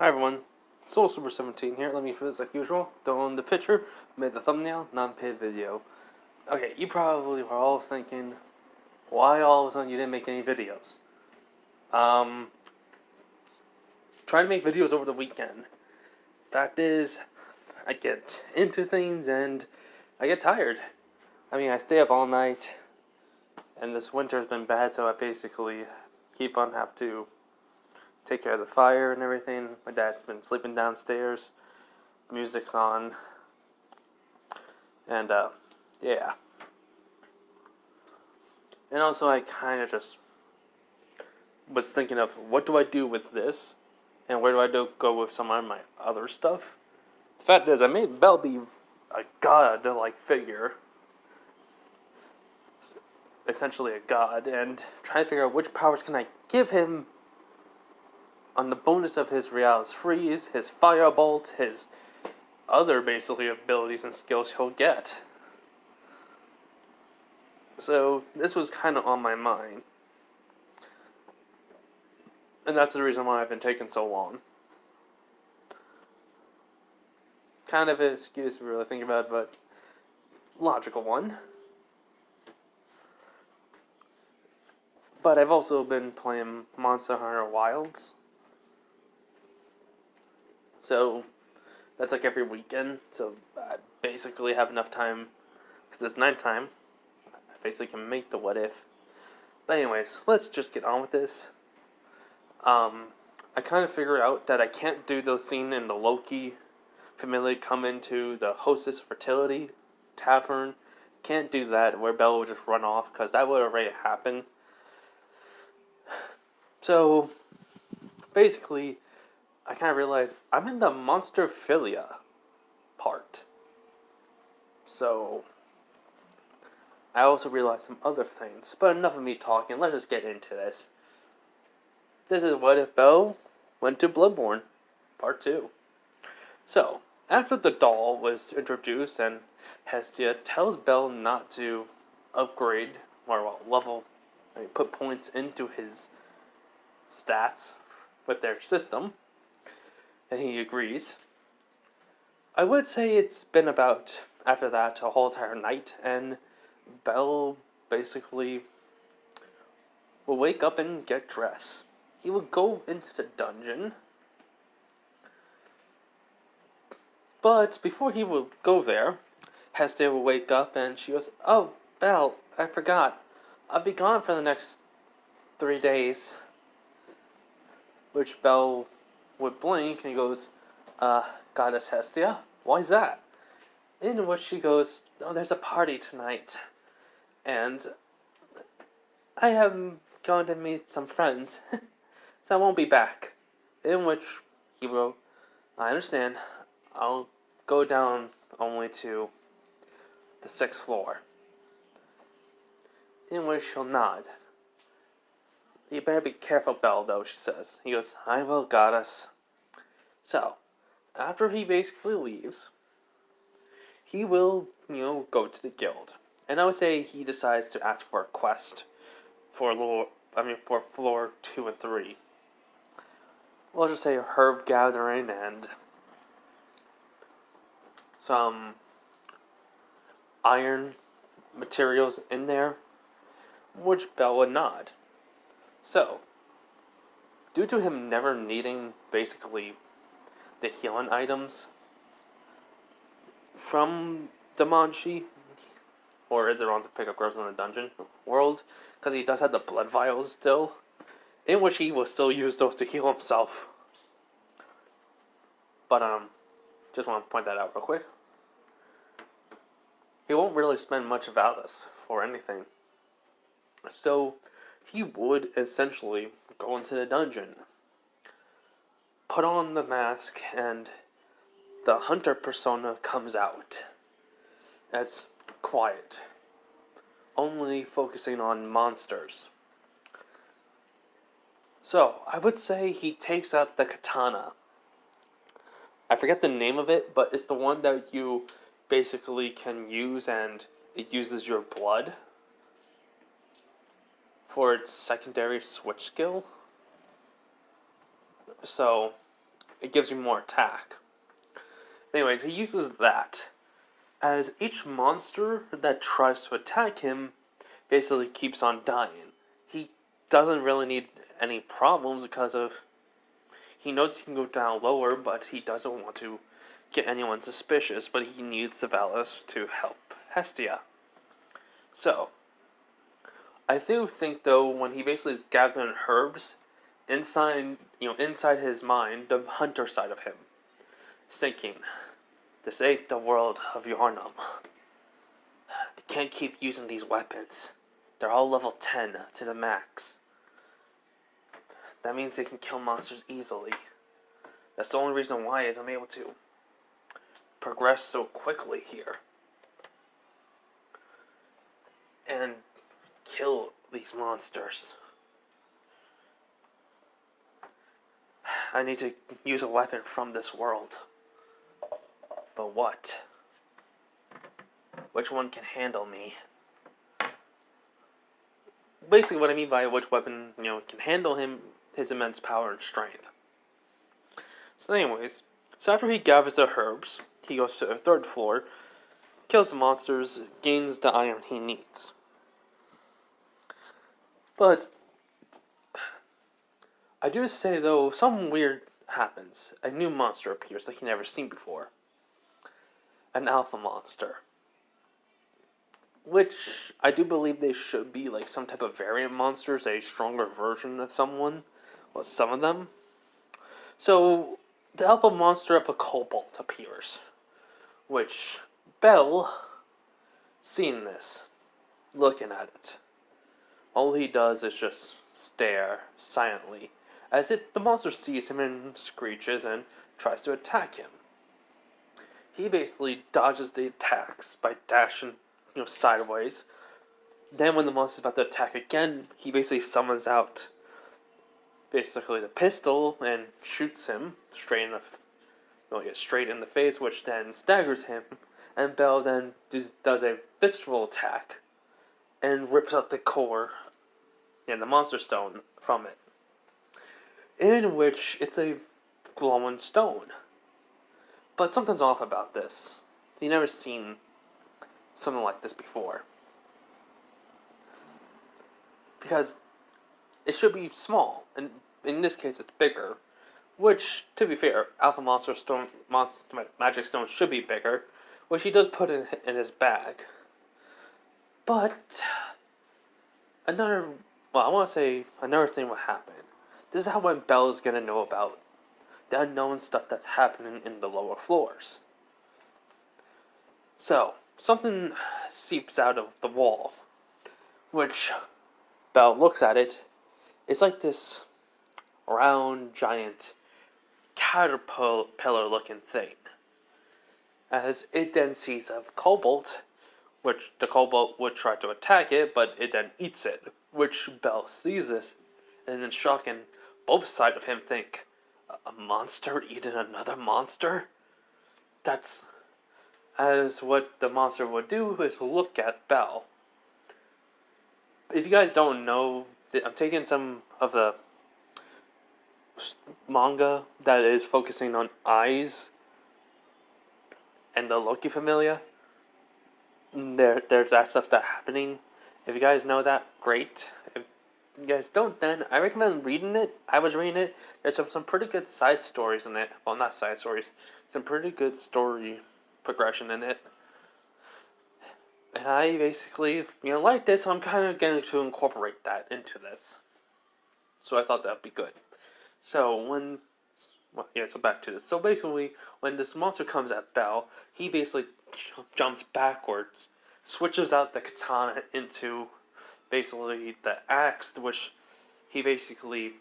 Hi everyone, Soul Super 17 here. Let me first, like usual, throw in the picture, made the thumbnail, non-paid video. Okay, you probably were all thinking, why all of a sudden you didn't make any videos? Try to make videos over the weekend. Fact is, I get into things and I get tired. I mean, I stay up all night, and this winter's been bad, so I basically keep on have to take care of the fire and everything. My dad's been sleeping downstairs. Music's on. And, yeah. And also, I kind of just was thinking of, what do I do with this? And where do I go with some of my other stuff? The fact is, I made Belle be a god-like figure. Essentially a god. And trying to figure out which powers can I give him on the bonus of his Real's Freeze, his Firebolt, his other basically abilities and skills he'll get. So this was kind of on my mind. And that's the reason why I've been taking so long. Kind of an excuse to really think about it, but logical one. But I've also been playing Monster Hunter Wilds. So that's like every weekend. So I basically have enough time, because it's nighttime. I basically can make the what if. But anyways, let's just get on with this. I kind of figured out that I can't do the scene in the Loki family come into the Hostess Fertility Tavern. Can't do that where Belle would just run off, because that would already happen. So basically, I kind of realized I'm in the Monsterphilia part. So I also realized some other things. But enough of me talking, let's just get into this. This is what if Belle went to Bloodborne, part 2. So, after the doll was introduced and Hestia tells Belle not to upgrade, or put points into his stats with their system, and he agrees. I would say it's been about, after that, a whole entire night, and Belle basically will wake up and get dressed. He will go into the dungeon, but before he will go there, Hestia will wake up and she goes, "Oh, Belle, I forgot. I'll be gone for the next 3 days." Which Belle would blink and goes, "Goddess Hestia, why's that?" In which she goes, "Oh, there's a party tonight, and I am going to meet some friends, so I won't be back." In which he will, "I understand, I'll go down only to the 6th floor." In which she'll nod. "You better be careful, Belle, though," she says. He goes, "I will, goddess." So, after he basically leaves, he will, go to the guild. And I would say he decides to ask for a quest for for floor 2 and 3. We'll just say herb gathering and some iron materials in there, which Belle would nod. So, due to him never needing basically the healing items from Damanchi, or is it on to pick up girls in the dungeon world, because he does have the blood vials still, in which he will still use those to heal himself. But just want to point that out real quick. He won't really spend much of Alice for anything. So he would essentially go into the dungeon, put on the mask, and the hunter persona comes out. That's quiet, only focusing on monsters. So I would say he takes out the katana. I forget the name of it, but it's the one that you basically can use, and it uses your blood for its secondary switch skill. So it gives you more attack. Anyways, he uses that, as each monster that tries to attack him basically keeps on dying. He doesn't really need any problems because of he knows he can go down lower, but he doesn't want to get anyone suspicious, but he needs Savalas to help Hestia. So, I do think though, when he basically is gathering herbs, inside his mind, the hunter side of him, is thinking, this ain't the world of Yarnum. I can't keep using these weapons. They're all level 10 to the max. That means they can kill monsters easily. That's the only reason why is I'm able to progress so quickly here. And kill these monsters. I need to use a weapon from this world. But what? Which one can handle me? Basically what I mean by which weapon, can handle him, his immense power and strength. So anyways, after he gathers the herbs, he goes to the third floor, kills the monsters, gains the iron he needs. But I do say though, something weird happens. A new monster appears that he never seen before. An alpha monster. Which I do believe they should be like some type of variant monsters, a stronger version of someone. Well, some of them. So, the alpha monster of a kobold appears. Which, Bell, seeing this, looking at it, all he does is just stare silently, as the monster sees him and screeches and tries to attack him. He basically dodges the attacks by dashing, sideways. Then when the monster's about to attack again, he basically summons out basically the pistol and shoots him straight in the face, which then staggers him. And Bell then does a visceral attack and rips out the core and the monster stone from it, in which it's a glowing stone. But something's off about this. You've never seen something like this before. Because it should be small, and in this case it's bigger. Which, to be fair, Alpha Magic Stone should be bigger, which he does put in his bag. But another thing will happen. This is how when Bell is gonna know about the unknown stuff that's happening in the lower floors. So, something seeps out of the wall, which Bell looks at it. It's like this round, giant, caterpillar-looking thing. As it then sees a cobalt, which the cobalt would try to attack it, but it then eats it, which Bell sees this, and in shock, and both sides of him think, a monster eating another monster? That's as what the monster would do is look at Bell. If you guys don't know, I'm taking some of the manga that is focusing on eyes and the Loki familia. There's that stuff that's happening. If you guys know that, great. If you guys don't, then I recommend reading it. I was reading it. There's some pretty good side stories in it. Well, not side stories. Some pretty good story progression in it. And I basically, liked it, so I'm kind of getting to incorporate that into this. So I thought that'd be good. So so back to this. So basically, when this monster comes at Bell, he basically jumps backwards, switches out the katana into basically the axe, which he basically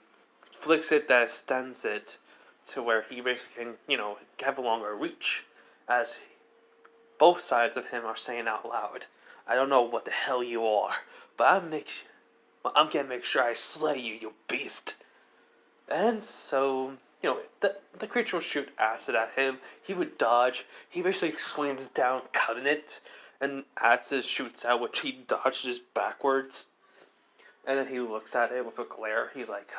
flicks it, that extends it to where he basically can, have a longer reach, as both sides of him are saying out loud, I don't know what the hell you are, but I'm gonna make sure I slay you, you beast. And so, the creature will shoot acid at him. He would dodge. He basically swings down, cutting it, and acid shoots out, which he dodges backwards. And then he looks at it with a glare. He's like,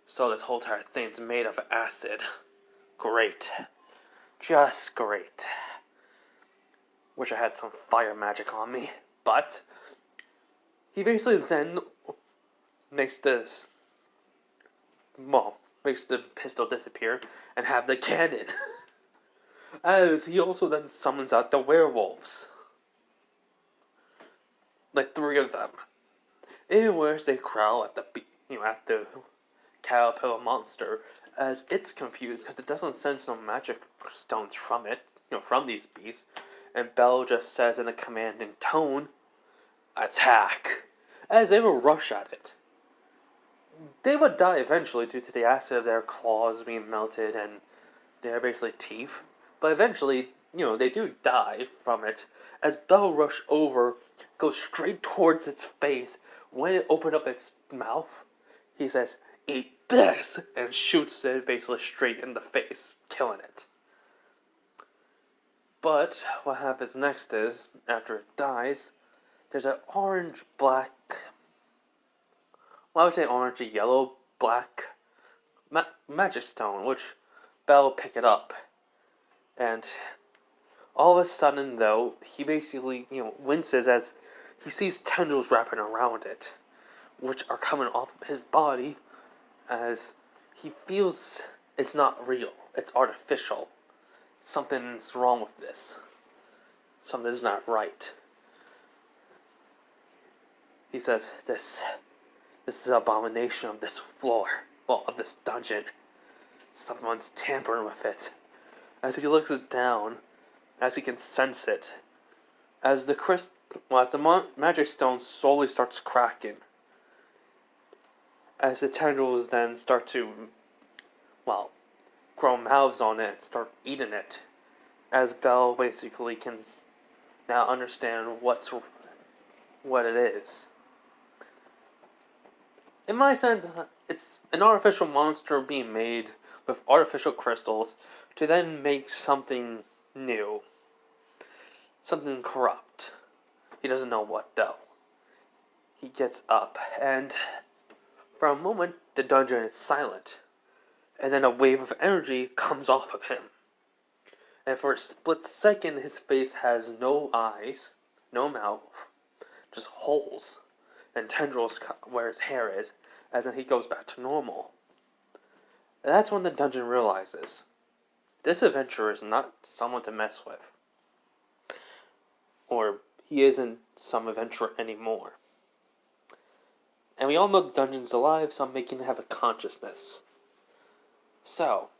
so this whole entire thing's made of acid. great. Just great. Wish I had some fire magic on me. But he basically then makes this, makes the pistol disappear and have the cannon. As he also then summons out the werewolves. Like 3 of them. In which they growl at the caterpillar monster, as it's confused because it doesn't sense no magic stones from it, from these beasts. And Belle just says in a commanding tone, "Attack!" As they will rush at it. They would die eventually due to the acid of their claws being melted and their basically teeth. But eventually, they do die from it. As Belle rushes over, goes straight towards its face. When it opened up its mouth, he says, "Eat this!" and shoots it basically straight in the face, killing it. But what happens next is, after it dies, there's an orange-black, well, I would say orange-yellow-black magic stone, which Belle will pick it up. And all of a sudden, though, he basically, winces as he sees tendrils wrapping around it, which are coming off of his body, as he feels it's not real, it's artificial. Something's wrong with this. Something's not right. He says, this is an abomination of this floor, of this dungeon. Someone's tampering with it. As he looks down, as he can sense it, as the magic stone slowly starts cracking, as the tendrils then start to, grow mouths on it and start eating it, as Belle basically can now understand what it is. In my sense, it's an artificial monster being made with artificial crystals to then make something new. Something corrupt. He doesn't know what though. He gets up, and for a moment, the dungeon is silent. And then a wave of energy comes off of him. And for a split second, his face has no eyes, no mouth, just holes and tendrils where his hair is, as then he goes back to normal. And that's when the dungeon realizes this adventurer is not someone to mess with. Or he isn't some adventurer anymore. And we all know the dungeon's alive, so I'm making him have a consciousness. So,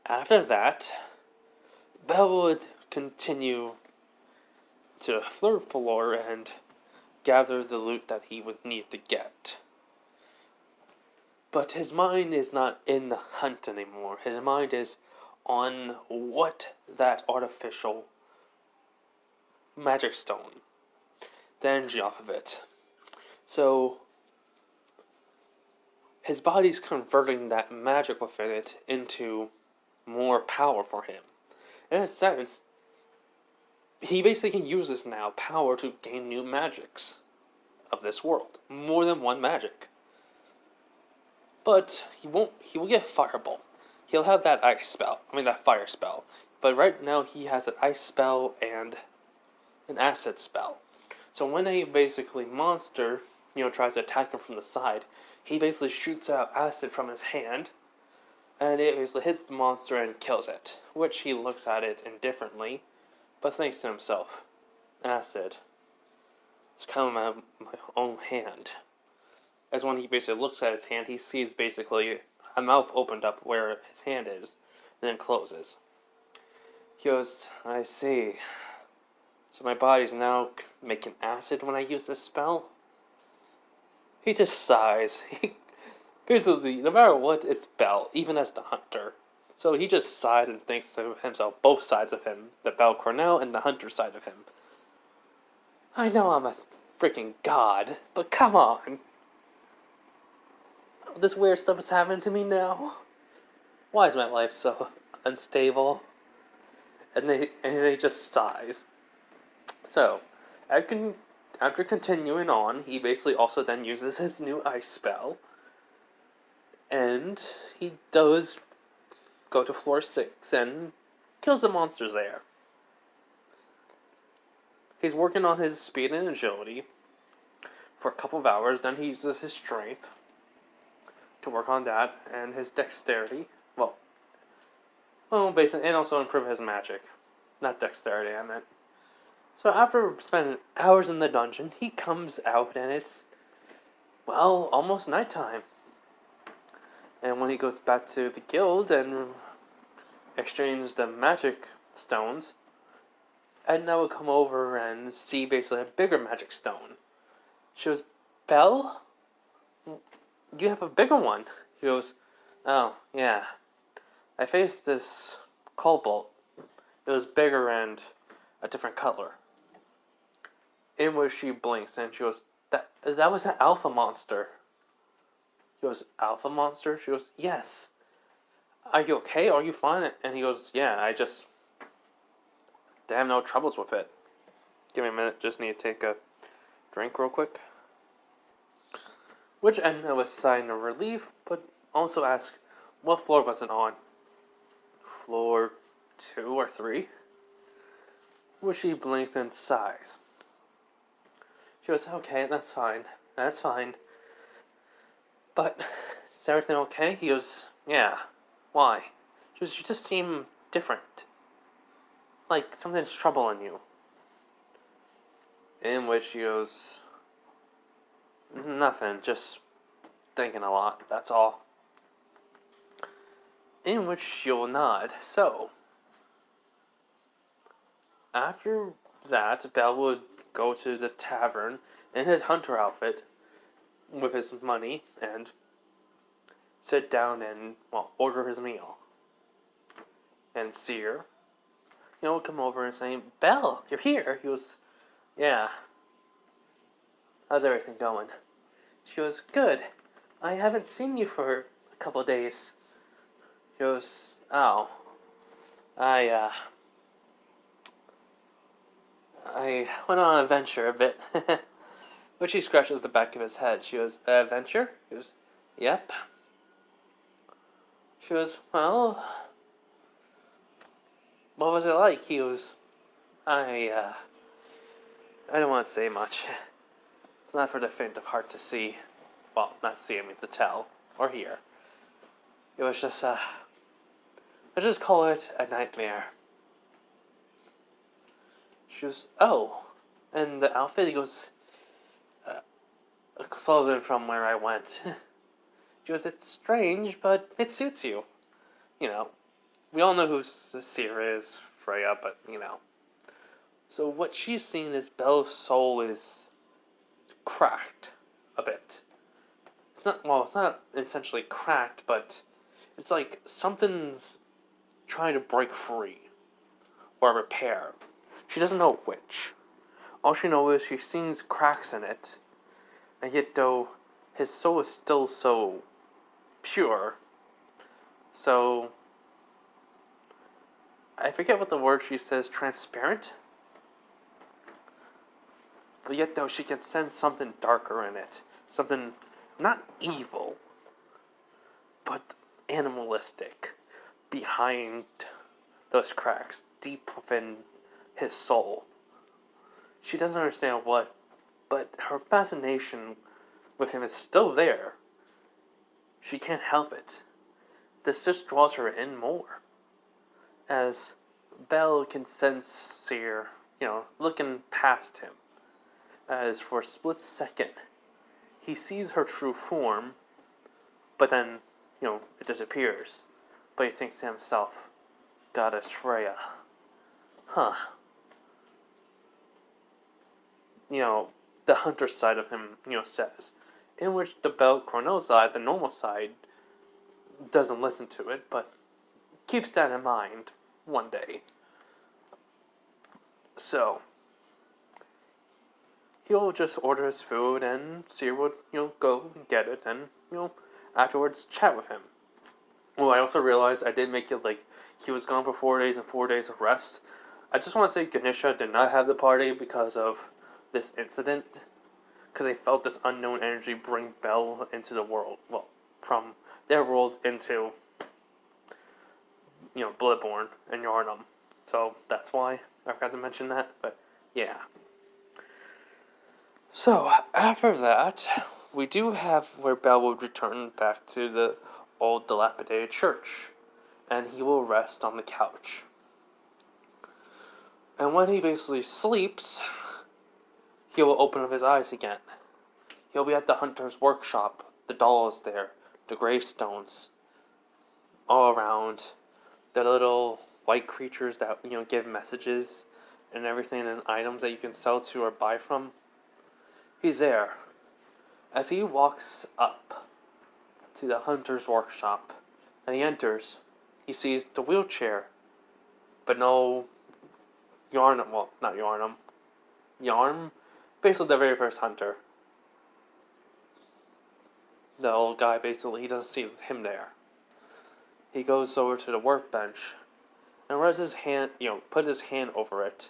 after that, Belle would continue to flirt floor and gather the loot that he would need to get. But his mind is not in the hunt anymore. His mind is on what that artificial magic stone, the energy off of it. So, his body's converting that magic within it into more power for him. In a sense, he basically can use this now power to gain new magics of this world. More than one magic. But he will get Fireball. He'll have that that fire spell. But right now he has an ice spell and an acid spell. So when a basically monster, tries to attack him from the side, he basically shoots out acid from his hand, and it basically hits the monster and kills it, which he looks at it indifferently, but thinks to himself, acid, it's coming out of my own hand. As when he basically looks at his hand, he sees basically a mouth opened up where his hand is, and then closes. He goes, I see. So my body's now making acid when I use this spell? He just sighs. Basically, no matter what, it's Belle, even as the hunter. So he just sighs and thinks to himself, both sides of him, the Belle Cornell and the hunter side of him. I know I'm a freaking god, but come on. This weird stuff is happening to me now. Why is my life so unstable? And he just sighs. So, after continuing on, he basically also then uses his new ice spell. And he does go to floor 6 and kills the monsters there. He's working on his speed and agility for a couple of hours, then he uses his strength to work on that, and his dexterity. Well, basically, and also improve his magic. Not dexterity, I meant. So after spending hours in the dungeon, he comes out, and it's, well, almost nighttime. And when he goes back to the guild and exchanges the magic stones, Edna will come over and see basically a bigger magic stone. She goes, Belle? You have a bigger one. He goes, oh, yeah. I faced this cobalt. It was bigger and a different color. In which she blinks and she goes, that was an alpha monster. He goes, alpha monster? She goes, yes. Are you okay? Are you fine? And he goes, yeah, I have no troubles with it. Give me a minute, just need to take a drink real quick. Which ended with a sign of relief, but also asked, what floor was it on? Floor 2 or 3? Which she blinks and sighs. She goes, okay, that's fine. But, is everything okay? He goes, yeah. Why? She goes, you just seem different. Like something's troubling you. In which she goes, nothing, just thinking a lot, that's all. In which she'll nod. So, after that, Belle would go to the tavern in his hunter outfit with his money and sit down and, order his meal. And Seer, would come over and say, Belle, you're here. He goes, yeah. How's everything going? She goes, good. I haven't seen you for a couple of days. He goes, oh. I went on an adventure a bit. But she scratches the back of his head. She goes, adventure? He goes, yep. She goes, well, what was it like? He goes, I don't want to say much. It's not for the faint of heart to see. Well, not see, I mean to tell. Or hear. It was just, let's just call it a nightmare. She goes, oh. And the outfit, he goes, clothing from where I went. She goes, it's strange, but it suits you. We all know who Seer is, Freya, but, So what she's seen is Belle's soul is cracked a bit. It's not essentially cracked, but it's like something's trying to break free or repair. She doesn't know which. All she knows is she sees cracks in it, and yet though his soul is still so pure, so I forget what the word she says, transparent? But yet though she can sense something darker in it. Something not evil, but animalistic behind those cracks, deep within his soul. She doesn't understand what, but her fascination with him is still there. She can't help it. This just draws her in more. As Belle can sense Seer, looking past him. As for a split second, he sees her true form, but then, it disappears. But he thinks to himself, Goddess Freya. Huh. The hunter side of him, says. In which the Belle Cornell side, the normal side, doesn't listen to it, but keeps that in mind one day. So, he'll just order his food and Seer would, go and get it and, afterwards chat with him. Well, I also realized I did make it like he was gone for 4 days and 4 days of rest. I just want to say Ganesha did not have the party because of this incident. Because they felt this unknown energy bring Belle into the world. Well, from their world into bloodborne and Yarnum. So that's why I forgot to mention that. But yeah. So after that, we do have where Bell will return back to the old dilapidated church, and he will rest on the couch. And when he basically sleeps, he will open up his eyes again. He'll be at the hunter's workshop. The doll is there, the gravestones all around, the little white creatures that give messages and everything, and items that you can sell to or buy from. He's there. As he walks up to the hunter's workshop and he enters, he sees the wheelchair, but no Yarnum. Well, not Yarnum. Yarn, basically the very first hunter. The old guy, basically, he doesn't see him there. He goes over to the workbench and rubs his hand, put his hand over it.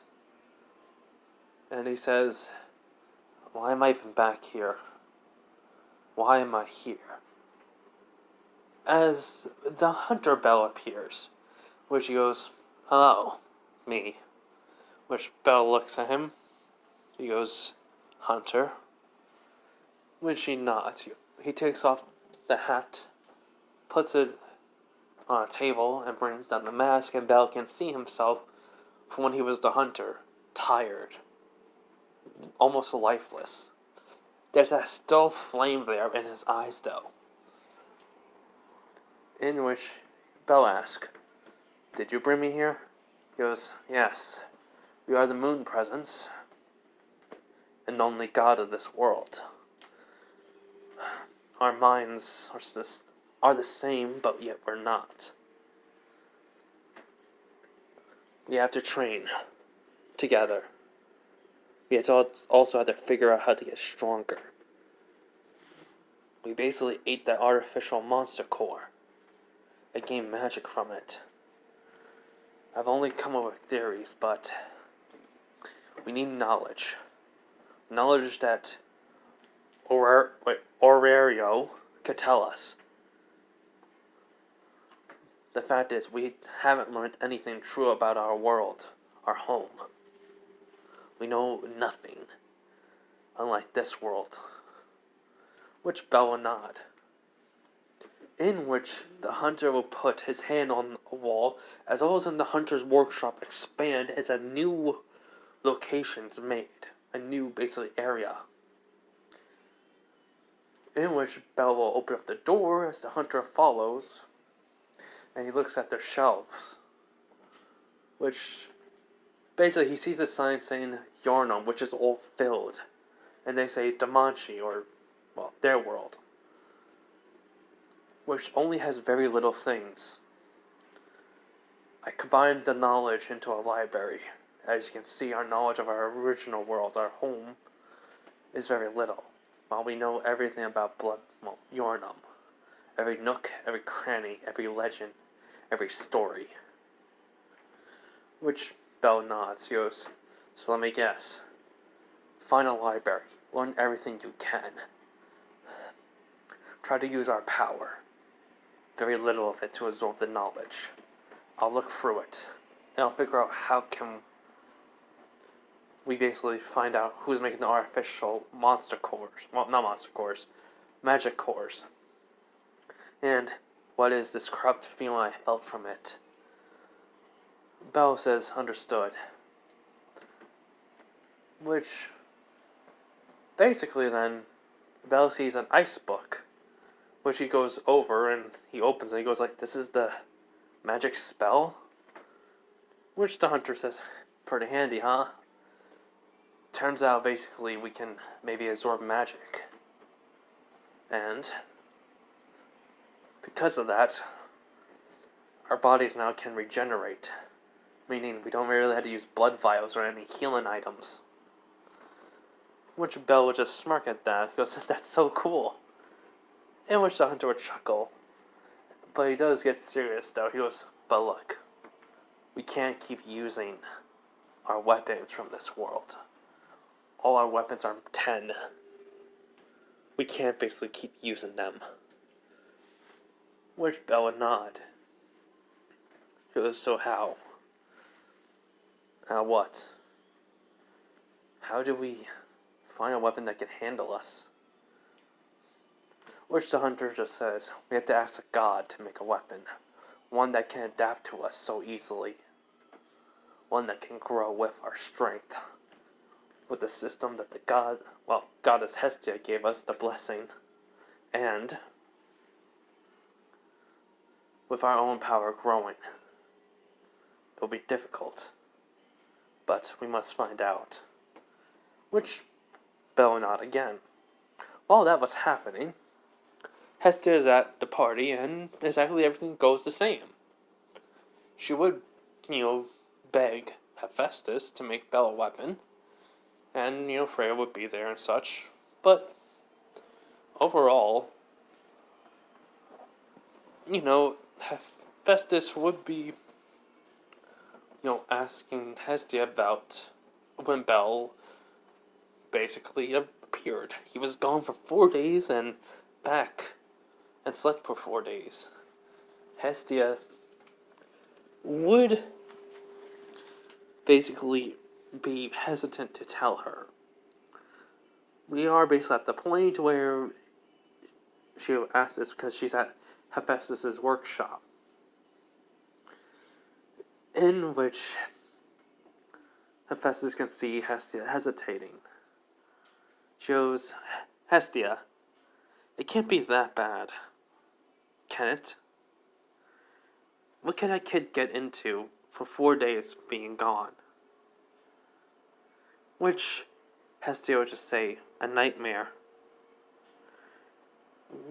And he says, "Why am I even back here? Why am I here?" As the hunter Bell appears, which he goes, "Hello, me." Which Bell looks at him. He goes, "Hunter?" Which he nods. He takes off the hat, puts it on a table, and brings down the mask, and Bell can see himself from when he was the hunter, tired, almost lifeless. There's a still flame there in his eyes, though. In which Bell asks, "Did you bring me here?" He goes, "Yes. We are the moon presence, and only god of this world. Our minds are the same, but yet we're not. We have to train together. We also have to figure out how to get stronger. We basically ate that artificial monster core and gained magic from it. I've only come up with theories, but we need knowledge. Knowledge that Aurelio could tell us. The fact is, we haven't learned anything true about our world, our home. We know nothing, unlike this world." Which Bell will nod. In which the hunter will put his hand on a wall, as well as in the hunter's workshop expand as a new location's made. A new, basically, area. In which Bell will open up the door as the hunter follows, and he looks at their shelves. Which, basically, he sees a sign saying Yarnum, which is all filled. And they say Damanchi, or, well, their world. Which only has very little things. I combined the knowledge into a library. As you can see, our knowledge of our original world, our home, is very little. While we know everything about Yarnum. Every nook, every cranny, every legend, every story. Which Bell nods. He goes, "So let me guess. Find a library. Learn everything you can. Try to use our power. Very little of it to absorb the knowledge. I'll look through it. And I'll figure out how can we basically find out who's making the artificial monster cores. Well, not monster cores. Magic cores. And what is this corrupt feeling I felt from it?" Bell says, "Understood." Which, basically then, Bell sees an ice book, which he goes over and he opens it. He goes like, "This is the magic spell?" Which the hunter says, "Pretty handy, huh?" Turns out, basically, we can maybe absorb magic. And because of that, our bodies now can regenerate. Meaning we don't really have to use blood vials or any healing items. Which Bell would just smirk at that. He goes, "That's so cool." In which the hunter would chuckle. But he does get serious, though. He goes, "But look, we can't keep using our weapons from this world. All our weapons are 10. We can't basically keep using them." Which Bell would nod. She goes, so how? What? How do we find a weapon that can handle us? Which the hunter just says, we have to ask a god to make a weapon. One that can adapt to us so easily. One that can grow with our strength. With the system that the goddess Hestia gave us, the blessing. And with our own power growing. It will be difficult. But we must find out. Which Bell nodded again. While that was happening, Hestia is at the party and exactly everything goes the same. She would, beg Hephaestus to make Bell a weapon, and, Freya would be there and such, but overall, Hephaestus would be, asking Hestia about when Bell basically appeared. He was gone for 4 days and back and slept for 4 days. Hestia would basically be hesitant to tell her. We are basically at the point where she will ask this because she's at Hephaestus' workshop, in which Hephaestus can see Hestia hesitating. She goes, Hestia, it can't be that bad, can it? What can a kid get into for 4 days being gone? Which Hestia would just say, a nightmare.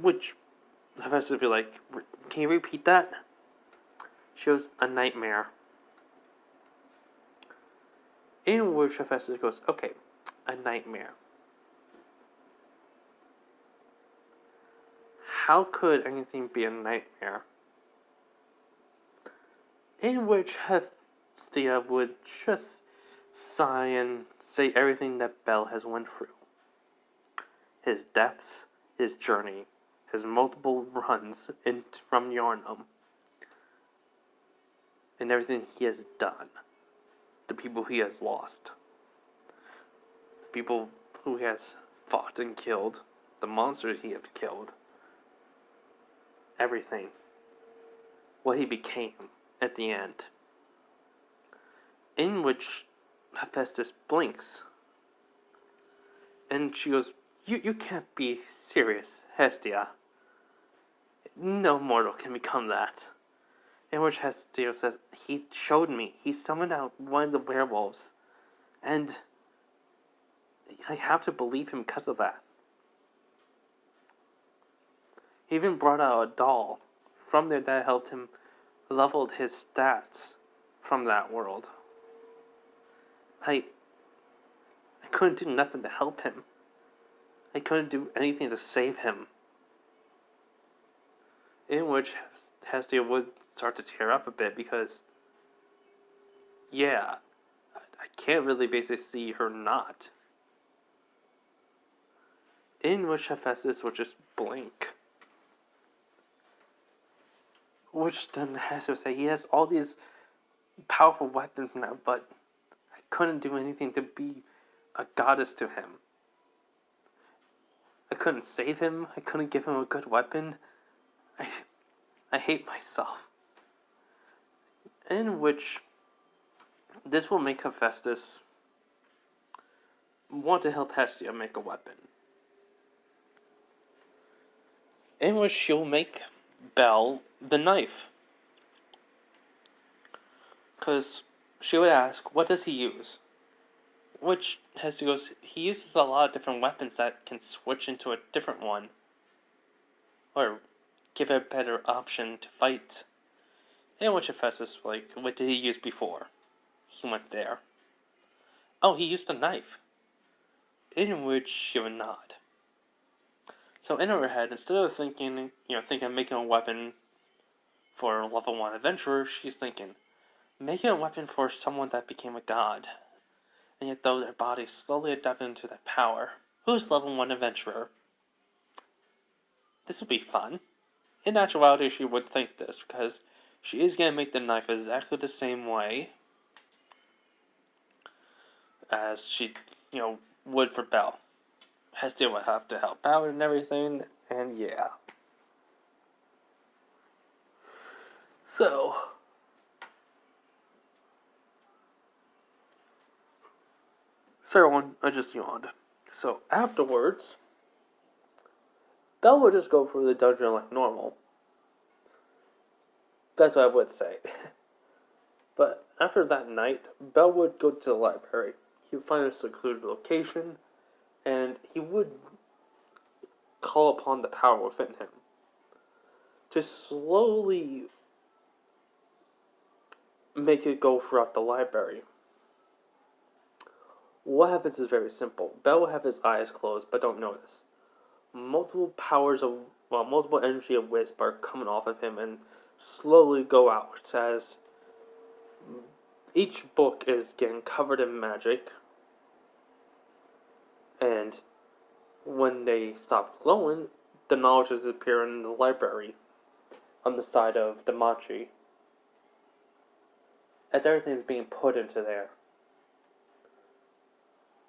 Which Hephaestus would be like, can you repeat that? She goes, a nightmare. In which Hephaestus goes, okay, a nightmare. How could anything be a nightmare? In which Hestia would just sigh and say everything that Bell has went through. His deaths, his journey, his multiple runs from Yharnam, and everything he has done. The people he has lost. The people who he has fought and killed. The monsters he has killed. Everything. What he became at the end. In which Hephaestus blinks. And she goes, You can't be serious, Hestia. No mortal can become that. In which Hestia says, he showed me. He summoned out one of the werewolves. And I have to believe him because of that. He even brought out a doll from there that helped him leveled his stats from that world. I couldn't do nothing to help him. I couldn't do anything to save him. In which Hestia would start to tear up a bit because, yeah, I can't really basically see her not. In which Hephaestus would just blink. Which then Hestia would say, he has all these powerful weapons now, but I couldn't do anything to be a goddess to him. I couldn't save him. I couldn't give him a good weapon. I hate myself. In which this will make Hephaestus want to help Hestia make a weapon. In which she'll make Bell the knife. Because she would ask, what does he use? Which Hestia goes, he uses a lot of different weapons that can switch into a different one. Or give a better option to fight. In which Hephaestus was like, what did he use before? He went there. Oh, he used a knife. In which she would nod. So in her head, instead of thinking of making a weapon for a level 1 adventurer, she's thinking, making a weapon for someone that became a god. And yet though their bodies slowly adapt into their power. Who's level 1 adventurer? This would be fun. In actuality, she would think this, because she is going to make the knife exactly the same way as she, would for Belle. Hestia would have to help out and everything, and yeah. So, sorry everyone, I just yawned. So afterwards, Belle would just go for the dungeon like normal. That's what I would say. But after that night, Belle would go to the library. He would find a secluded location, and he would call upon the power within him to slowly make it go throughout the library. What happens is very simple. Belle will have his eyes closed, but don't notice. Multiple energy of wisp are coming off of him and slowly go out as each book is getting covered in magic. And when they stop glowing, the knowledge is appearing in the library on the side of the Machi. As everything is being put into there.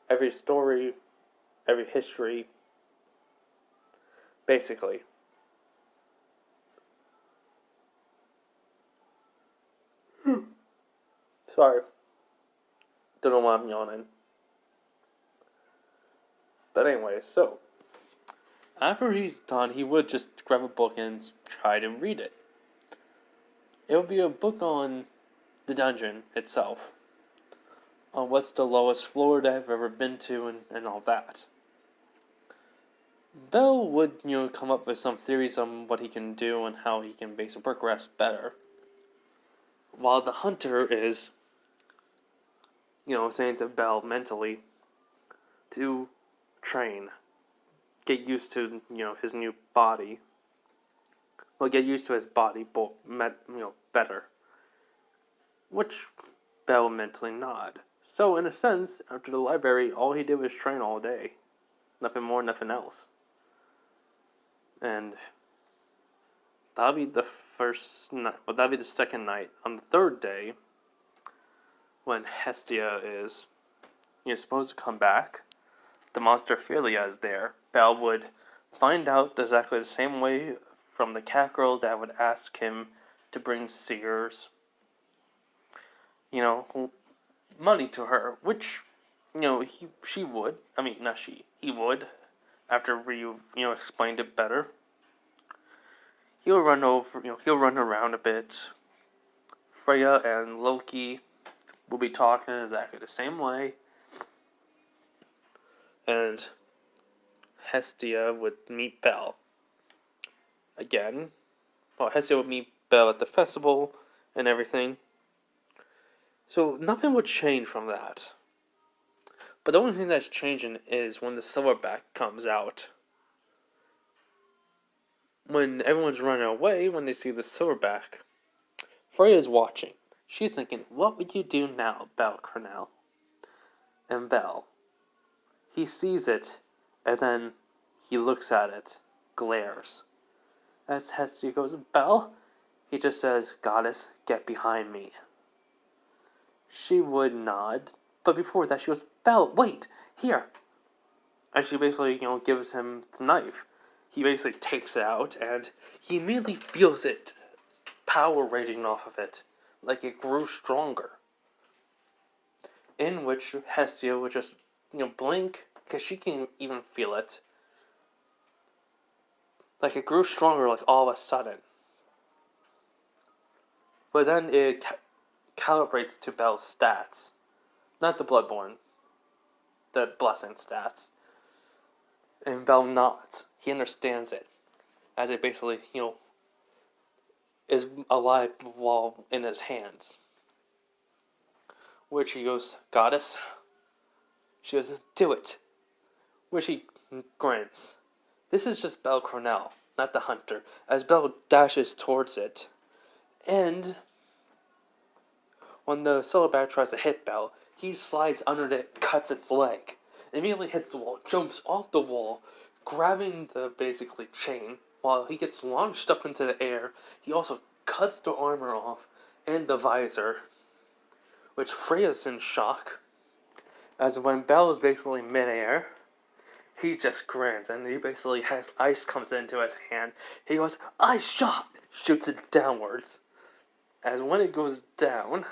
Every story, every history, basically. Sorry. Don't know why I'm yawning. But anyway, so after he's done, he would just grab a book and try to read it. It would be a book on the dungeon itself, on what's the lowest floor that I've ever been to, and all that. Belle would, come up with some theories on what he can do and how he can basically progress better. While the hunter is, saying to Belle mentally to train, get used to, his new body. Well, get used to his body, better. Which Belle mentally nod. So, in a sense, after the library, all he did was train all day. Nothing more, nothing else. And that'll be the first night. Well, that'll be the second night. On the third day, when Hestia is, supposed to come back, the monster Ophelia is there. Belle would find out exactly the same way from the cat girl that would ask him to bring seers, money to her, which, she would. I mean, not she. He would, after you, explained it better. He'll run around a bit. Freya and Loki will be talking exactly the same way. And Hestia would meet Belle. Again. Well, Hestia would meet Belle at the festival and everything. So nothing would change from that. But the only thing that's changing is when the silverback comes out. When everyone's running away, when they see the silverback, Freya's watching. She's thinking, what would you do now, Belle Cornell? And Belle. He sees it, and then he looks at it, glares. As Hestia goes, Belle? He just says, Goddess, get behind me. She would nod, but before that she goes, Belle, wait, here. And she basically, gives him the knife. He basically takes it out, and he immediately feels it, power radiating off of it, like it grew stronger. In which Hestia would just, blink, because she can even feel it. Like it grew stronger, like all of a sudden. But then it calibrates to Belle's stats. Not the bloodborne. The blessing stats. And Belle nods. He understands it. As it basically, is alive while in his hands. Which he goes, Goddess? She goes, do it. Which he grins. This is just Belle Cornell, not the hunter, as Belle dashes towards it. And when the silverback tries to hit Belle, he slides under it, cuts its leg, immediately hits the wall, jumps off the wall, grabbing the basically chain. While he gets launched up into the air, he also cuts the armor off and the visor, which Freya's in shock, as when Belle is basically midair, he just grins, and he basically has ice comes into his hand. He goes, "I shot!" Shoots it downwards. As when it goes down,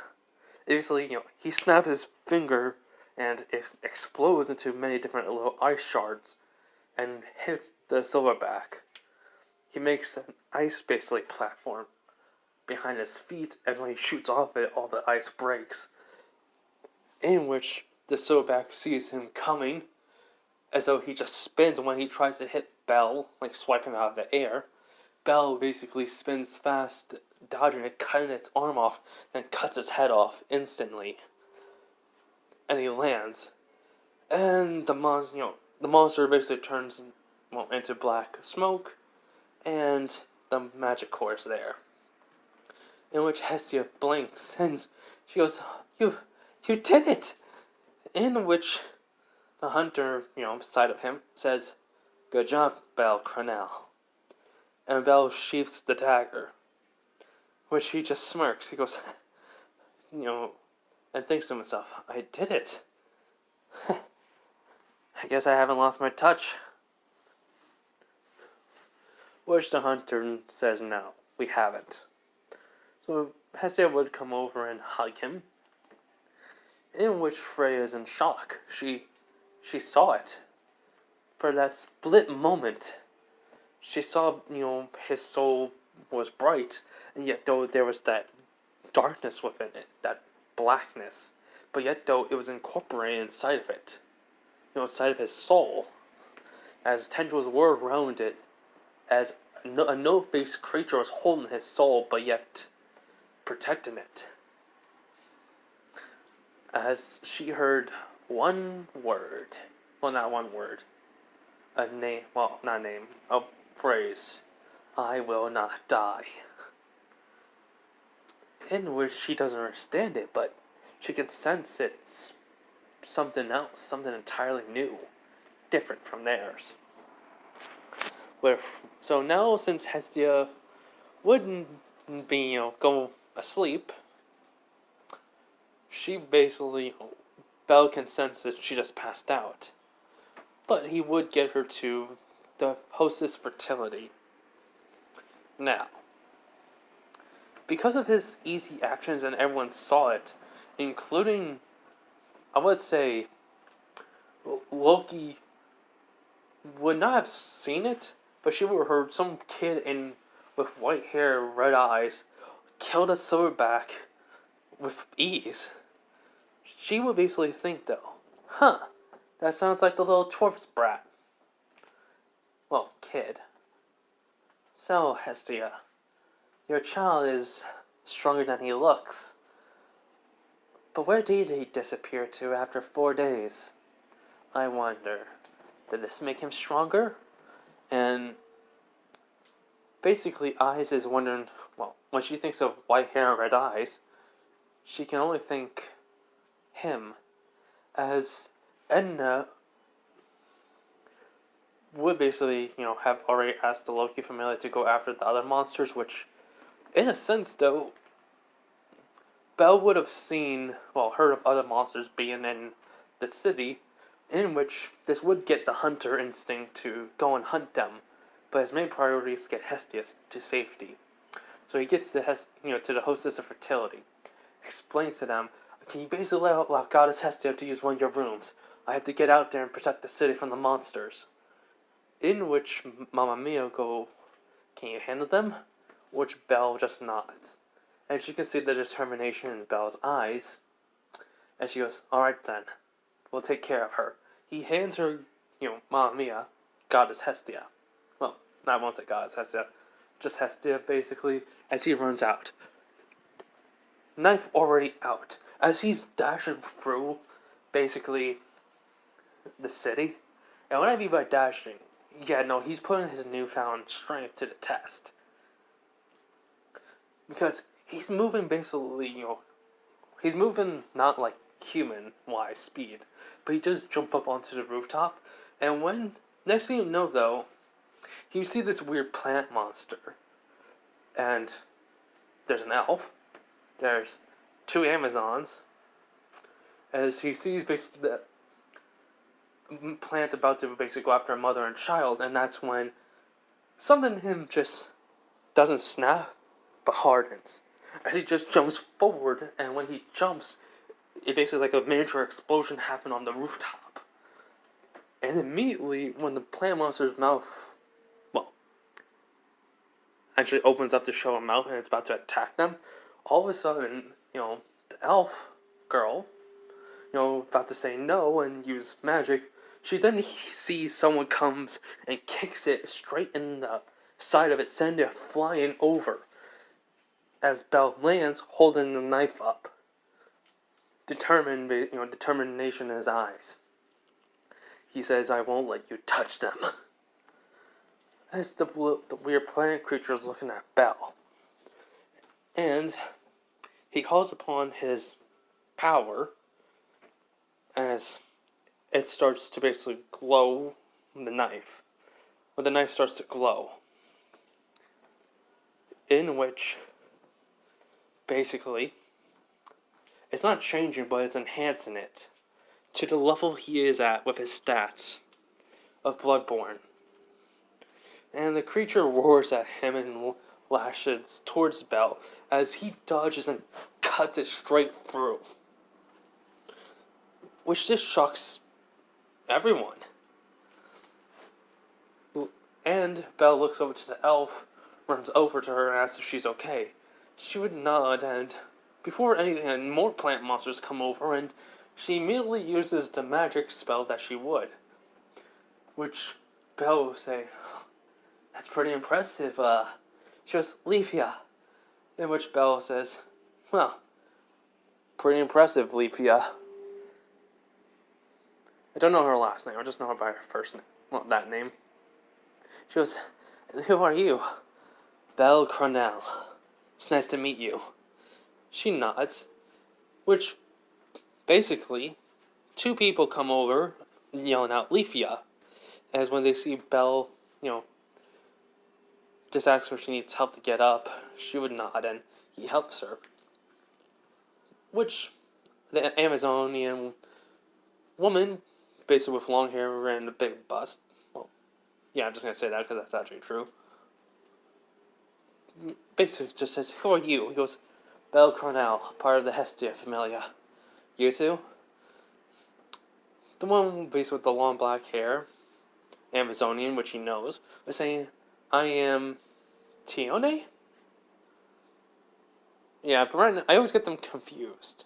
basically, he snaps his finger, and it explodes into many different little ice shards, and hits the silverback. He makes an ice, basically, platform behind his feet, and when he shoots off it, all the ice breaks. In which the silverback sees him coming, as though he just spins when he tries to hit Belle, like swiping out of the air. Belle basically spins fast, dodging it, cutting its arm off, then cuts its head off instantly. And he lands. And the monster basically turns into black smoke, and the magic core is there. In which Hestia blinks, and she goes, You did it! In which the hunter, beside of him, says, "Good job, Belle Cronell." And Belle sheaths the dagger, which he just smirks. He goes, and thinks to himself, "I did it. I guess I haven't lost my touch." Which the hunter says, "No, we haven't." So Hestia would come over and hug him, in which Freya is in shock. She saw it. For that split moment, she saw, his soul was bright, and yet though there was that darkness within it, that blackness, but yet though it was incorporated inside of it, inside of his soul, as tendrils were around it, as a no-faced creature was holding his soul, but yet protecting it. As she heard one word, well, not one word, a name, well, not a name, a phrase, "I will not die." In which she doesn't understand it, but she can sense it's something else, something entirely new, different from theirs. So now, since Hestia wouldn't be, go asleep, she basically, Belle can sense that she just passed out. But he would get her to the hostess fertility. Now, because of his easy actions and everyone saw it, including, I would say, Loki would not have seen it, but she would have heard some kid with white hair, red eyes, killed a silverback with ease. She would basically think, though, that sounds like the little dwarf's brat. Well, kid. So, Hestia, your child is stronger than he looks. But where did he disappear to after 4 days? I wonder, did this make him stronger? And basically, Eyes is wondering, well, when she thinks of white hair and red eyes, she can only think him, as Edna would basically, have already asked the Loki family to go after the other monsters, which, in a sense, though, Belle would have heard of other monsters being in the city, in which this would get the hunter instinct to go and hunt them, but his main priority is to get Hestia to safety. So he gets to the hostess of fertility, explains to them, "Can you basically allow Goddess Hestia to use one of your rooms? I have to get out there and protect the city from the monsters." In which Mamma Mia go, "Can you handle them?" Which Belle just nods. And she can see the determination in Belle's eyes. And she goes, "Alright then, we'll take care of her." He hands her, Mamma Mia, Goddess Hestia. Well, I won't say Goddess Hestia, just Hestia basically, as he runs out. Knife already out. As he's dashing through, basically, the city. And what I mean by dashing, he's putting his newfound strength to the test. Because he's moving basically, he's moving not like human-wise speed, but he just jump up onto the rooftop, and next thing you know, though, you see this weird plant monster, and there's an elf, there's two Amazons, as he sees basically the plant about to basically go after a mother and child, and that's when something in him just doesn't snap, but hardens. As he just jumps forward, and when he jumps, it basically like a major explosion happened on the rooftop. And immediately, when the plant monster's mouth, well, actually opens up to show a mouth and it's about to attack them, all of a sudden, the elf girl, about to say no and use magic, she then sees someone comes and kicks it straight in the side of it, sending it flying over. As Belle lands, holding the knife up, determination in his eyes. He says, "I won't let you touch them." As the weird plant creature is looking at Belle, and he calls upon his power as it starts to basically glow the knife. When the knife starts to glow, in which basically it's not changing, but it's enhancing it to the level he is at with his stats of bloodborne. And the creature roars at him and lashes towards Belle as he dodges and cuts it straight through, which just shocks everyone. And Belle looks over to the elf, runs over to her and asks if she's okay. She would nod, and before anything, more plant monsters come over, and she immediately uses the magic spell that she would, which Belle will say, "That's pretty impressive." She goes, "Leafia," in which Belle says, "Well, pretty impressive, Leafia." I don't know her last name, I just know her by her first name. Well, that name. She goes, "And who are you?" "Belle Cornell. It's nice to meet you." She nods, which basically, two people come over yelling out Leafia, as when they see Belle, just asks her if she needs help to get up, she would nod and he helps her. Which the Amazonian woman, basically with long hair and a big bust, well, yeah, I'm just going to say that because that's actually true, basically just says, "Who are you?" He goes, "Belle Cornell, part of the Hestia Familia." "You too?" The one basically with the long black hair, Amazonian, which he knows, was saying, "I am Tione?" Yeah, but right now, I always get them confused.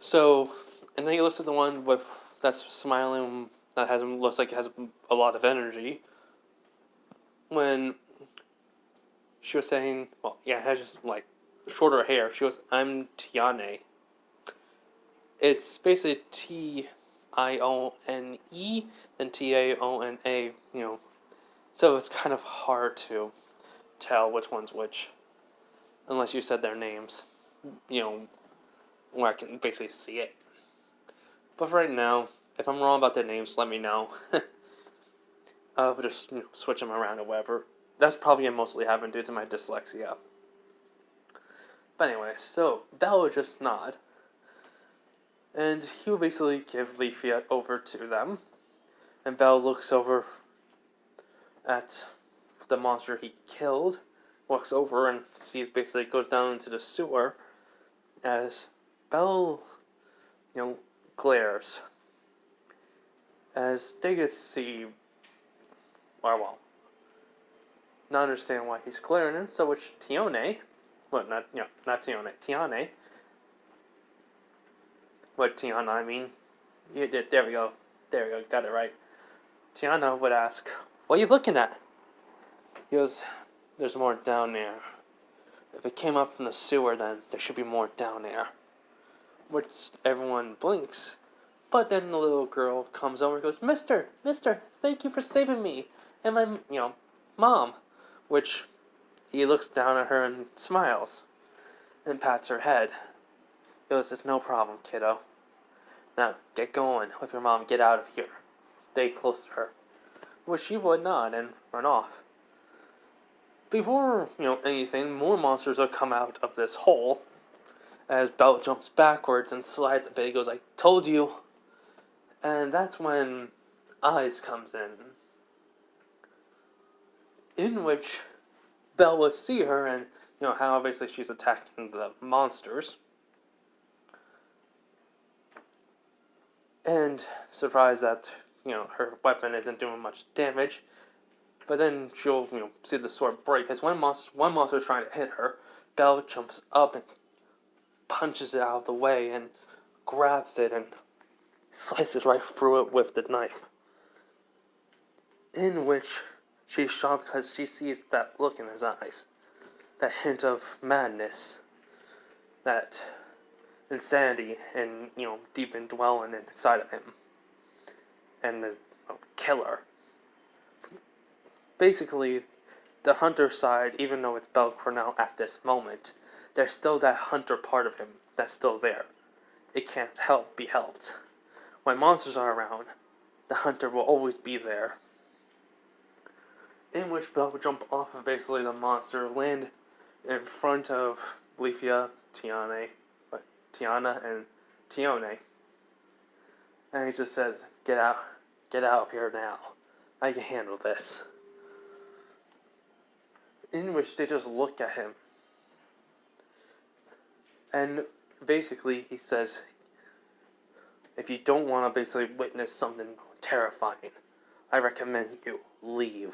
So, and then he looks at the one that's smiling, that looks like it has a lot of energy. When she was saying, well, yeah, it has just like shorter hair. She goes, "I'm Tiane." It's basically Tione and Taona, so it's kind of hard to tell which one's which, unless you said their names, where I can basically see it. But for right now, if I'm wrong about their names, let me know. I'll just switch them around or whatever. That's probably mostly happened due to my dyslexia. But anyway, so Belle would just nod, and he will basically give Leafia over to them, and Belle looks over at the monster he killed, walks over and sees basically goes down into the sewer, as Belle, glares, as they get to see, or well, not understand why he's glaring, and so which Tione, well, not Tione, Tiane, what Tiana, I mean, there we go, got it right. Tiana would ask, "What are you looking at?" He goes, "There's more down there. If it came up from the sewer, then there should be more down there." Which everyone blinks, but then the little girl comes over and goes, Mister, thank you for saving me, and my, mom," which he looks down at her and smiles, and pats her head. He goes, "It's no problem, kiddo. Now, get going with your mom, get out of here. Stay close to her." Which she would nod and run off. before, anything, more monsters will come out of this hole as Belle jumps backwards and slides a bit. He goes, "I told you." And that's when Eyes comes in which Belle will see her and, how obviously she's attacking the monsters. And surprised that, her weapon isn't doing much damage. But then she'll, see the sword break. As one monster's trying to hit her, Belle jumps up and punches it out of the way and grabs it and slices right through it with the knife. In which she's shocked because she sees that look in his eyes. That hint of madness. That insanity and, deep indwelling inside of him. And the killer. Basically, the hunter side, even though it's Belle Cornell at this moment, there's still that hunter part of him that's still there. It can't be helped. When monsters are around, the hunter will always be there. In which Belle will jump off of basically the monster, land in front of Leafia, Tiana, and Tione. And he just says, get out of here now. I can handle this. In which they just look at him. And basically he says, if you don't want to basically witness something terrifying, I recommend you leave.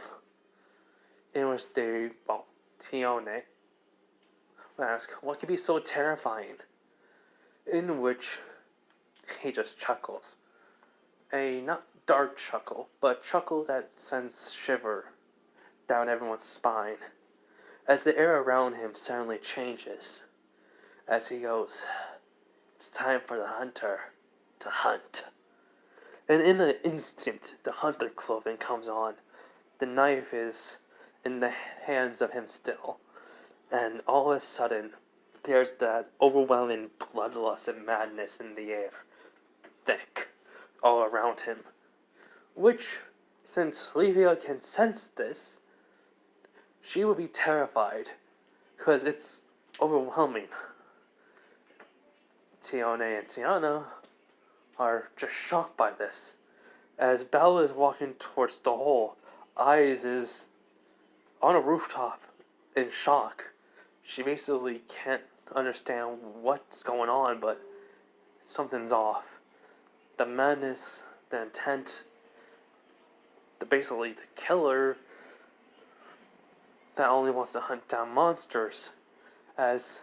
In which Tione ask, what could be so terrifying? In which he just chuckles. A not dark chuckle, but chuckle that sends shiver down everyone's spine. As the air around him suddenly changes. As he goes, it's time for the hunter to hunt. And in an instant, the hunter clothing comes on. The knife is in the hands of him still. And all of a sudden, there's that overwhelming bloodlust and madness in the air. Thick, all around him. Which, since Livia can sense this, she will be terrified. Because it's overwhelming. Tione and Tiana are just shocked by this. As Belle is walking towards the hole, Eyes is on a rooftop in shock. She basically can't understand what's going on, but something's off. The madness, the intent, basically the killer that only wants to hunt down monsters, as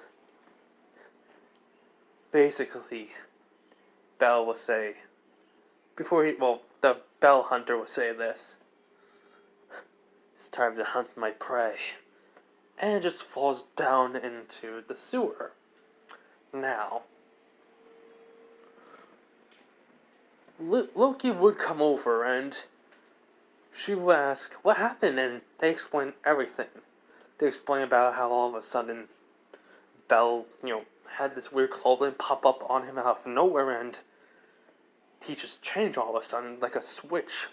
basically Belle will say, the Belle Hunter will say this, it's time to hunt my prey, and it just falls down into the sewer. Now, Loki would come over and she would ask, what happened? And they explain everything. They explain about how all of a sudden Belle, had this weird clothing pop up on him out of nowhere, and he just changed all of a sudden, like a switch.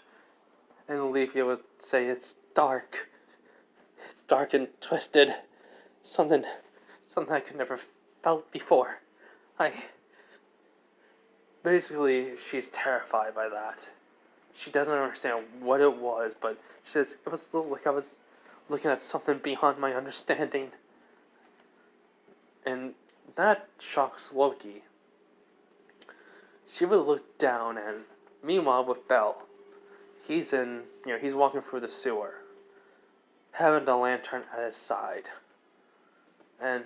And Olivia would say, it's dark. It's dark and twisted. Something I could never felt before. Basically, she's terrified by that. She doesn't understand what it was, but she says, it was like I was looking at something beyond my understanding. And that shocks Loki. She would look down, and meanwhile with Belle, he's walking through the sewer, having the lantern at his side. And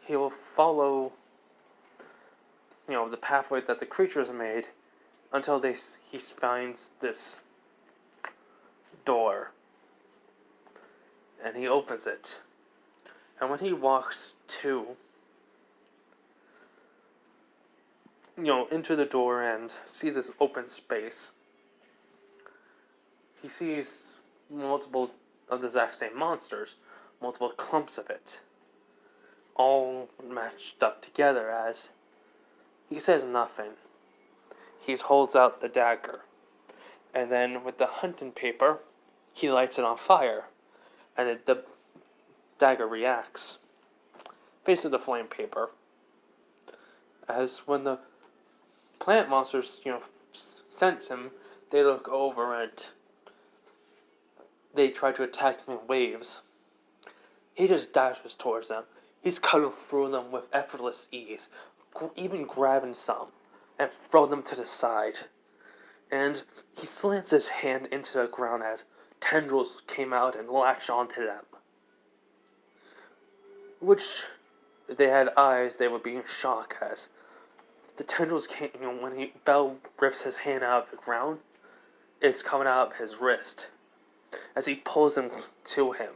he will follow, the pathway that the creatures made until he finds this door. And he opens it. And when he walks into the door and see this open space, he sees multiple of the exact same monsters, multiple clumps of it, all matched up together. As he says nothing, he holds out the dagger, and then with the hunting paper, he lights it on fire. and the dagger reacts, faces the flame paper. As when the plant monsters, sense him, they look over and they try to attack him in waves. He just dashes towards them. He's cutting through them with effortless ease, even grabbing some and throw them to the side. And he slams his hand into the ground as tendrils came out and latched onto them. Which, if they had eyes, they would be in shock as the tendrils came, when Bell rips his hand out of the ground, it's coming out of his wrist as he pulls them to him,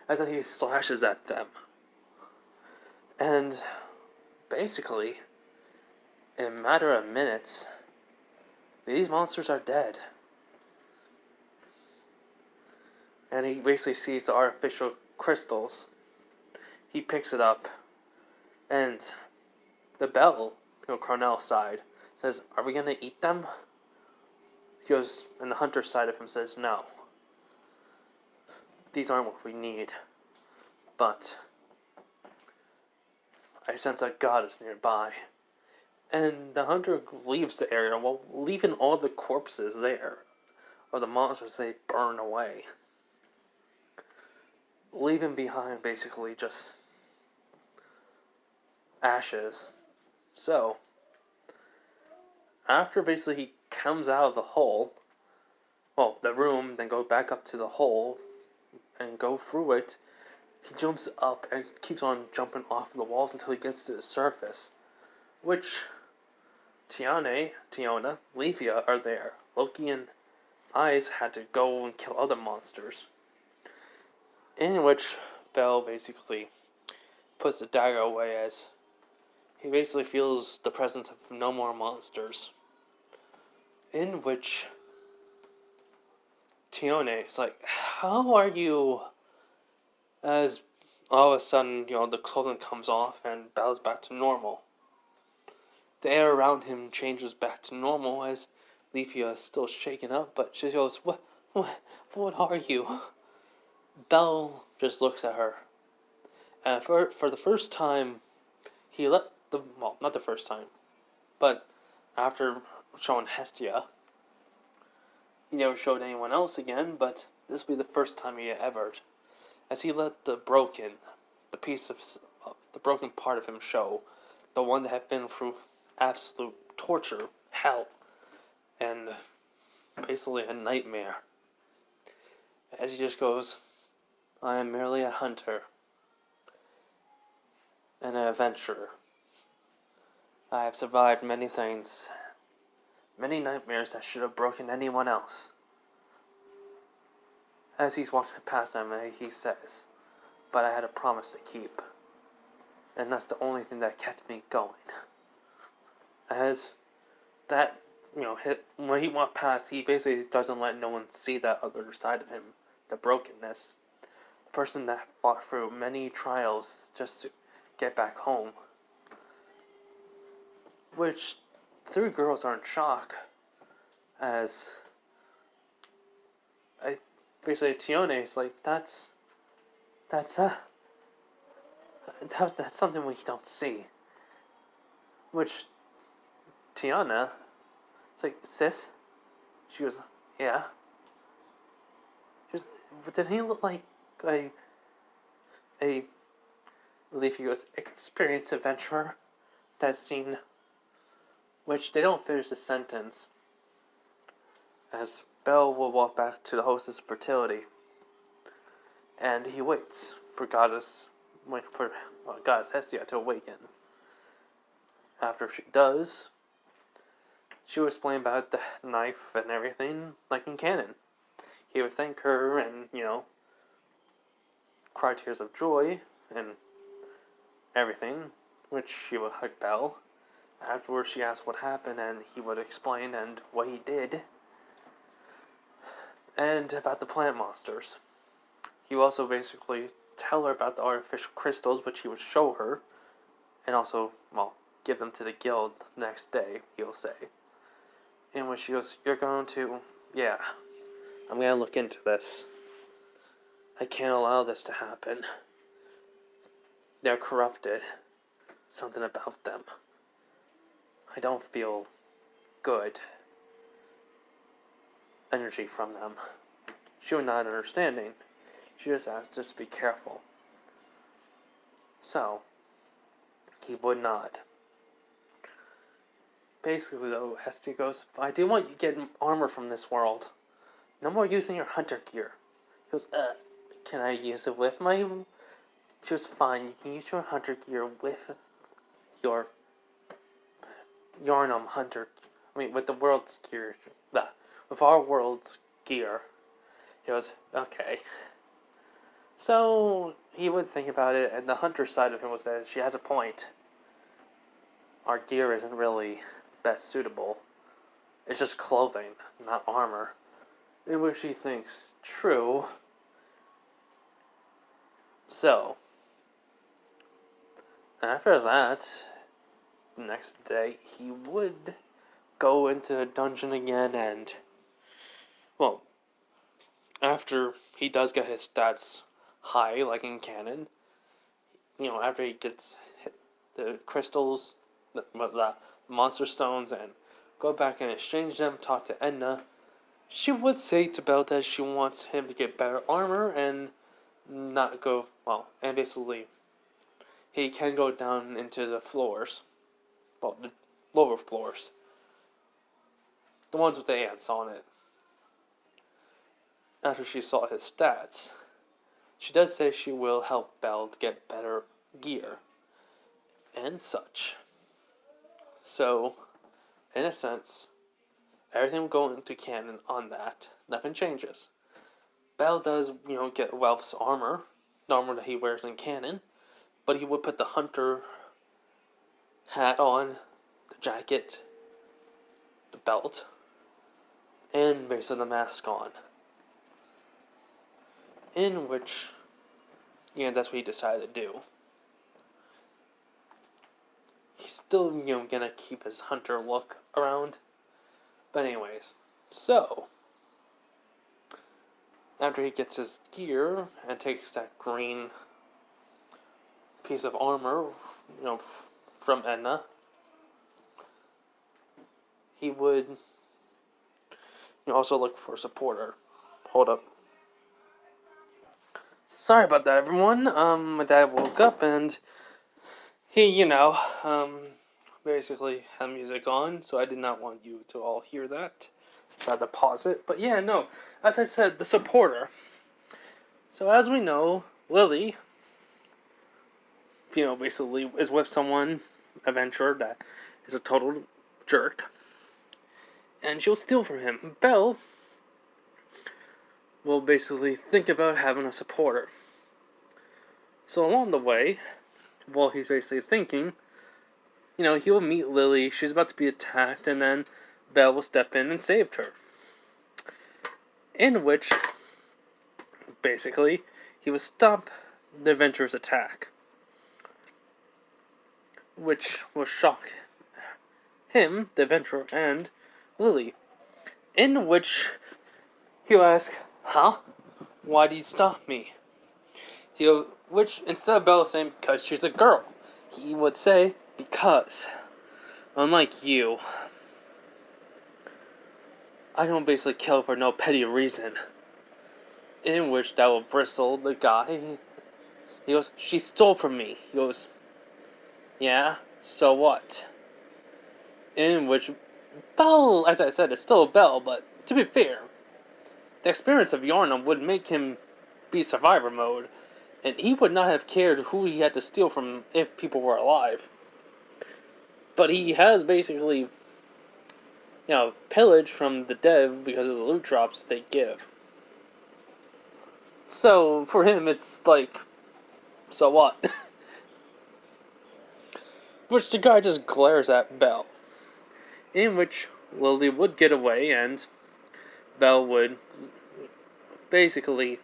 as then he slashes at them. And basically, in a matter of minutes, these monsters are dead. And he basically sees the artificial crystals. He picks it up, and the Bell, Cornell's side, says, "Are we gonna eat them?" He goes, and the hunter side of him says, "No. These aren't what we need. But I sense a goddess nearby." And the hunter leaves the area, while leaving all the corpses there of the monsters they burn away. Leaving behind basically just ashes. So, after basically he comes out of the hole, the room, then go back up to the hole and go through it, he jumps up and keeps on jumping off the walls until he gets to the surface, which Tiona, Levia are there. Loki and Eyes had to go and kill other monsters. In which Bell basically puts the dagger away as he basically feels the presence of no more monsters. In which Tione is like, "How are you?" As all of a sudden, the clothing comes off and Bell's back to normal. The air around him changes back to normal as Levia is still shaken up, but she goes, What are you?" Bell just looks at her. And for the first time, he let not the first time, but after showing Hestia, he never showed anyone else again, but this will be the first time he ever, as he let the broken part of him show, the one that had been through absolute torture, hell, and basically a nightmare. As he just goes, "I am merely a hunter, and an adventurer. I have survived many things, many nightmares that should have broken anyone else." As he's walking past them, he says, "But I had a promise to keep, and that's the only thing that kept me going." As that, when he walked past, he basically doesn't let no one see that other side of him, the brokenness, the person that fought through many trials just to get back home. Which, three girls are in shock, as basically Tione is like, that's something we don't see. Which Tiana, it's like, "Sis?" She goes, "Yeah." She goes, "But did he look like a Leafy goes, experienced adventurer that's seen," which they don't finish the sentence, as Bell will walk back to the hostess of fertility, and he waits for Goddess Hestia to awaken. After she does, she will explain about the knife and everything, like in canon. He would thank her and, cry tears of joy and everything, which she would hug Bell. Afterwards, she asked what happened, and he would explain and what he did, and about the plant monsters. He would also basically tell her about the artificial crystals, which he would show her, and also, give them to the guild the next day, he'll say. In which she goes, "You're going to," "Yeah, I'm going to look into this." I can't allow this to happen. They're corrupted. Something about them. I don't feel good energy from them. She was not understanding. She just asked us to be careful. So, he would not. Basically, though, Hestia goes, I do want you to get armor from this world. No more using your hunter gear. He goes, can I use it with my... She was fine, you can use your hunter gear with your Yarnum hunter... with the world's gear. With our world's gear. He goes, okay. So, he would think about it, and the hunter side of him was that she has a point. Our gear isn't really best suitable. It's just clothing, not armor. In which he thinks, true. So, after that, the next day, he would go into a dungeon again, and, well, after he does get his stats high, like in canon, after he gets hit the crystals, the monster stones, and go back and exchange them, talk to Edna, she would say to Belle that she wants him to get better armor and not go, and basically, he can go down into the floors, the lower floors, the ones with the ants on it. After she saw his stats, she does say she will help Belle to get better gear and such. So, in a sense, everything will go into canon on that. Nothing changes. Belle does, get Welf's armor, the armor that he wears in canon, but he would put the hunter hat on, the jacket, the belt, and basically the mask on. In which, that's what he decided to do. He's still, gonna keep his hunter look around. But anyways, so, after he gets his gear and takes that green piece of armor, from Edna, he would also look for a supporter. Hold up. Sorry about that, everyone. My dad woke up and he, basically had music on, so I did not want you to all hear that. So I had to pause it. But yeah, no, as I said, the supporter. So as we know, Lily, basically is with someone, adventurer, that is a total jerk. And she'll steal from him. Belle will basically think about having a supporter. So along the way, while he's basically thinking, he'll meet Lily, she's about to be attacked, and then Belle will step in and save her. In which, basically, he will stop the adventurer's attack. Which will shock him, the adventurer, and Lily. In which he'll ask, why did you stop me? Which, instead of Belle saying, because she's a girl, he would say, because, unlike you, I don't basically kill for no petty reason. In which that will bristle the guy. He goes, she stole from me. He goes, yeah, so what? In which Belle, as I said, is still a Belle, but to be fair, the experience of Yarnum would make him be survivor mode, and he would not have cared who he had to steal from if people were alive. But he has basically, pillaged from the dead because of the loot drops that they give. So, for him, it's like, so what? Which the guy just glares at Belle. In which Lily would get away, and Belle would basically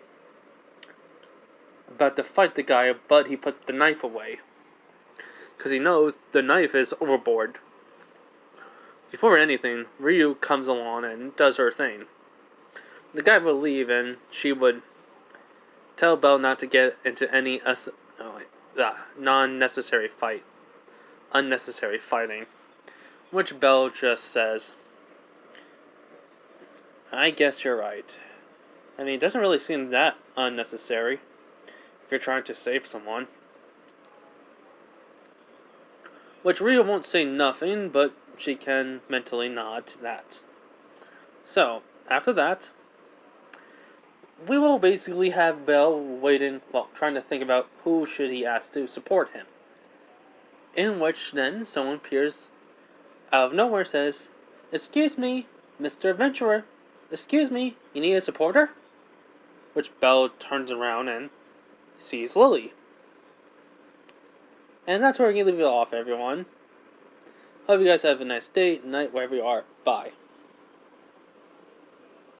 about to fight the guy, but he put the knife away. Because he knows the knife is overboard. Before anything, Ryu comes along and does her thing. The guy would leave, and she would tell Belle not to get into any unnecessary fighting. Which Belle just says, I guess you're right. I mean, it doesn't really seem that unnecessary if you're trying to save someone. Which Rita won't say nothing, but she can mentally nod to that. So, after that, we will basically have Belle waiting, trying to think about who should he ask to support him. In which then someone appears out of nowhere, says, "Excuse me, Mr. Adventurer. Excuse me, you need a supporter?" Which Belle turns around and sees Lily. And that's where we're going to leave it off, everyone. Hope you guys have a nice day, night, wherever you are. Bye.